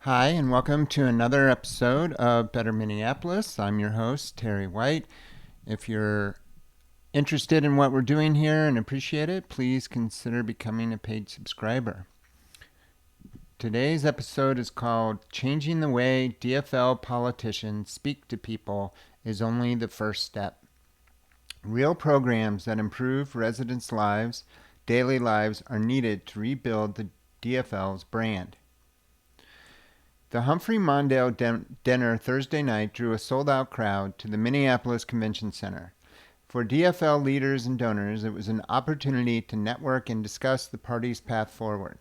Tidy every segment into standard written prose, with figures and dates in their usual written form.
Hi, and welcome to another episode of Better Minneapolis. I'm your host, Terry White. If you're interested in what we're doing here and appreciate it, please consider becoming a paid subscriber. Today's episode is called Changing the Way DFL Politicians Speak to People is Only the First Step. Real programs that improve residents' lives, daily lives, are needed to rebuild the DFL's brand. The Humphrey Mondale dinner Thursday night drew a sold-out crowd to the Minneapolis Convention Center. For DFL leaders and donors, it was an opportunity to network and discuss the party's path forward.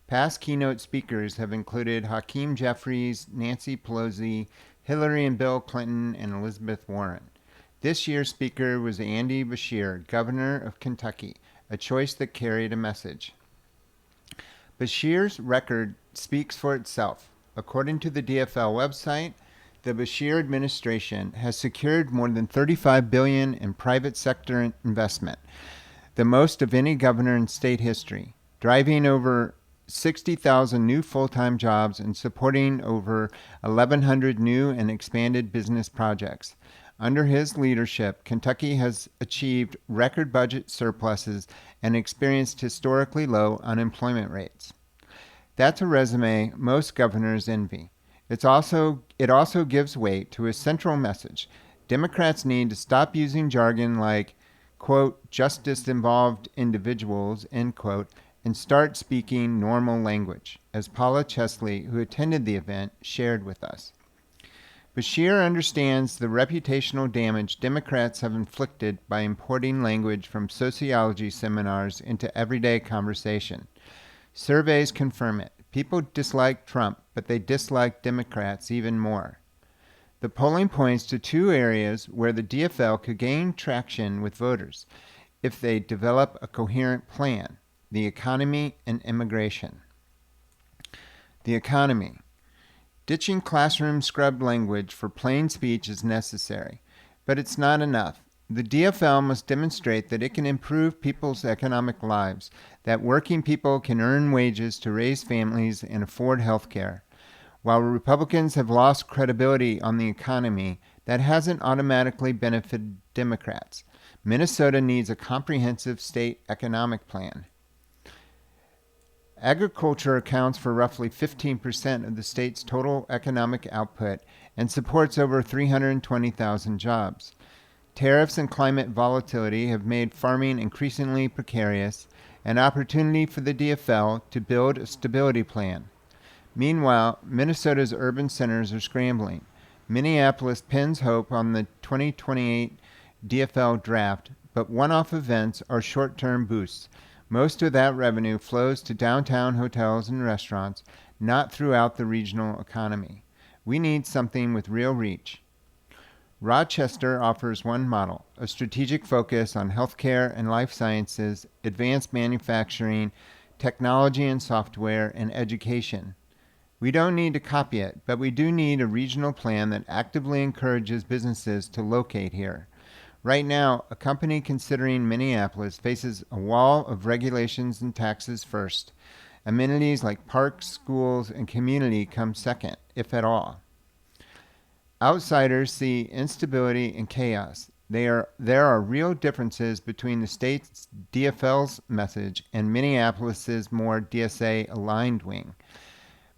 Past keynote speakers have included Hakeem Jeffries, Nancy Pelosi, Hillary and Bill Clinton, and Elizabeth Warren. This year's speaker was Andy Beshear, governor of Kentucky, a choice that carried a message. Beshear's record speaks for itself. According to the DFL website, the Beshear administration has secured more than $35 billion in private sector investment, the most of any governor in state history, driving over 60,000 new full-time jobs and supporting over 1,100 new and expanded business projects. Under his leadership, Kentucky has achieved record budget surpluses and experienced historically low unemployment rates. That's a resume most governors envy. It also gives weight to his central message. Democrats need to stop using jargon like, quote, justice-involved individuals, end quote, and start speaking normal language, as Paula Chesley, who attended the event, shared with us. Beshear understands the reputational damage Democrats have inflicted by importing language from sociology seminars into everyday conversation. Surveys confirm it. People dislike Trump, but they dislike Democrats even more. The polling points to two areas where the DFL could gain traction with voters if they develop a coherent plan: the economy and immigration. The economy. Ditching classroom scrubbed language for plain speech is necessary, but it's not enough. The DFL must demonstrate that it can improve people's economic lives, that working people can earn wages to raise families and afford health care. While Republicans have lost credibility on the economy, that hasn't automatically benefited Democrats. Minnesota needs a comprehensive state economic plan. Agriculture accounts for roughly 15% of the state's total economic output and supports over 320,000 jobs. Tariffs and climate volatility have made farming increasingly precarious, an opportunity for the DFL to build a stability plan. Meanwhile, Minnesota's urban centers are scrambling. Minneapolis pins hope on the 2028 DFL draft, but one-off events are short-term boosts. Most of that revenue flows to downtown hotels and restaurants, not throughout the regional economy. We need something with real reach. Rochester offers one model: a strategic focus on healthcare and life sciences, advanced manufacturing, technology and software, and education. We don't need to copy it, but we do need a regional plan that actively encourages businesses to locate here. Right now, a company considering Minneapolis faces a wall of regulations and taxes first. Amenities like parks, schools, and community come second, if at all. Outsiders see instability and chaos. There are real differences between the state's DFL's message and Minneapolis's more DSA-aligned wing.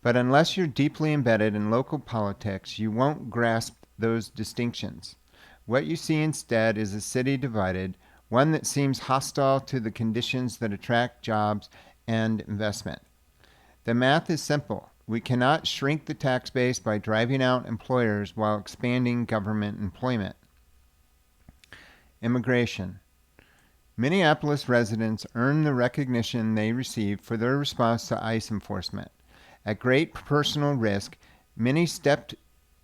But unless you're deeply embedded in local politics, you won't grasp those distinctions. What you see instead is a city divided, one that seems hostile to the conditions that attract jobs and investment. The math is simple. We cannot shrink the tax base by driving out employers while expanding government employment. Immigration. Minneapolis residents earn the recognition they receive for their response to ICE enforcement. At great personal risk, many stepped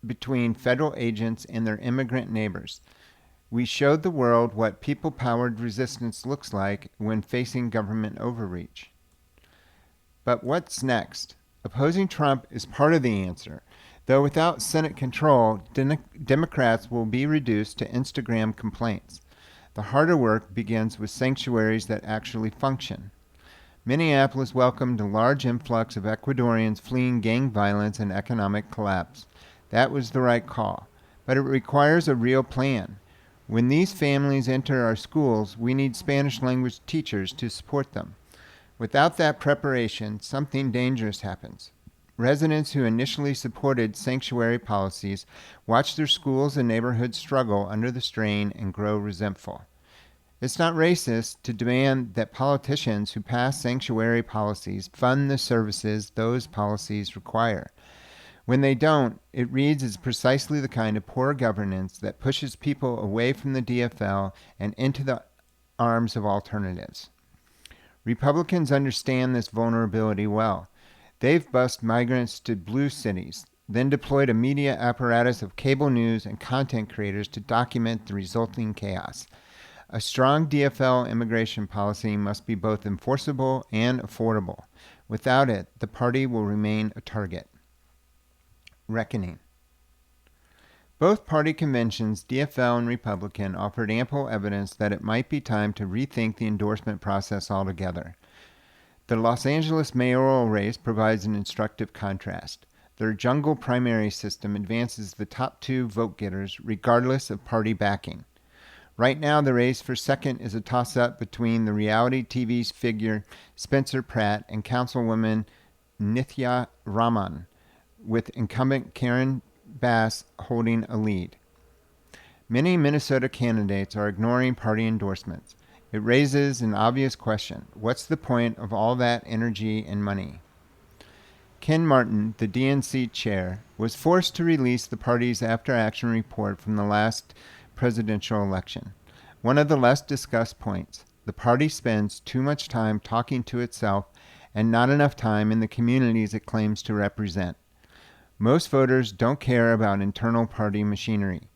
between federal agents and their immigrant neighbors. We showed the world what people-powered resistance looks like when facing government overreach. But what's next? Opposing Trump is part of the answer, though without Senate control, Democrats will be reduced to Instagram complaints. The harder work begins with sanctuaries that actually function. Minneapolis welcomed a large influx of Ecuadorians fleeing gang violence and economic collapse. That was the right call, but it requires a real plan. When these families enter our schools, we need Spanish language teachers to support them. Without that preparation, something dangerous happens. Residents who initially supported sanctuary policies watch their schools and neighborhoods struggle under the strain and grow resentful. It's not racist to demand that politicians who pass sanctuary policies fund the services those policies require. When they don't, it reads as precisely the kind of poor governance that pushes people away from the DFL and into the arms of alternatives. Republicans understand this vulnerability well. They've bused migrants to blue cities, then deployed a media apparatus of cable news and content creators to document the resulting chaos. A strong DFL immigration policy must be both enforceable and affordable. Without it, the party will remain a target. Reckoning. Both party conventions, DFL and Republican, offered ample evidence that it might be time to rethink the endorsement process altogether. The Los Angeles mayoral race provides an instructive contrast. Their jungle primary system advances the top two vote-getters regardless of party backing. Right now, the race for second is a toss-up between the reality TV figure Spencer Pratt and Councilwoman Nithya Raman, with incumbent Karen Bass holding a lead. Many Minnesota candidates are ignoring party endorsements. It raises an obvious question. What's the point of all that energy and money? Ken Martin, the DNC chair, was forced to release the party's after-action report from the last presidential election. One of the less discussed points, the party spends too much time talking to itself and not enough time in the communities it claims to represent. Most voters don't care about internal party machinery.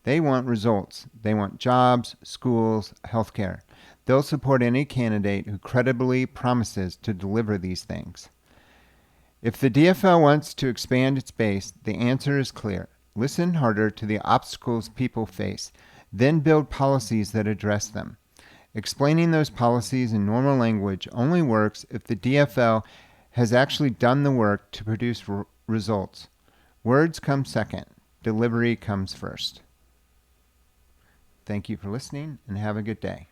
They want results. They want jobs, schools, healthcare. They'll support any candidate who credibly promises to deliver these things. If the DFL wants to expand its base, the answer is clear. Listen harder to the obstacles people face, then build policies that address them. Explaining those policies in normal language only works if the DFL has actually done the work to produce results. Words come second. Delivery comes first. Thank you for listening, and have a good day.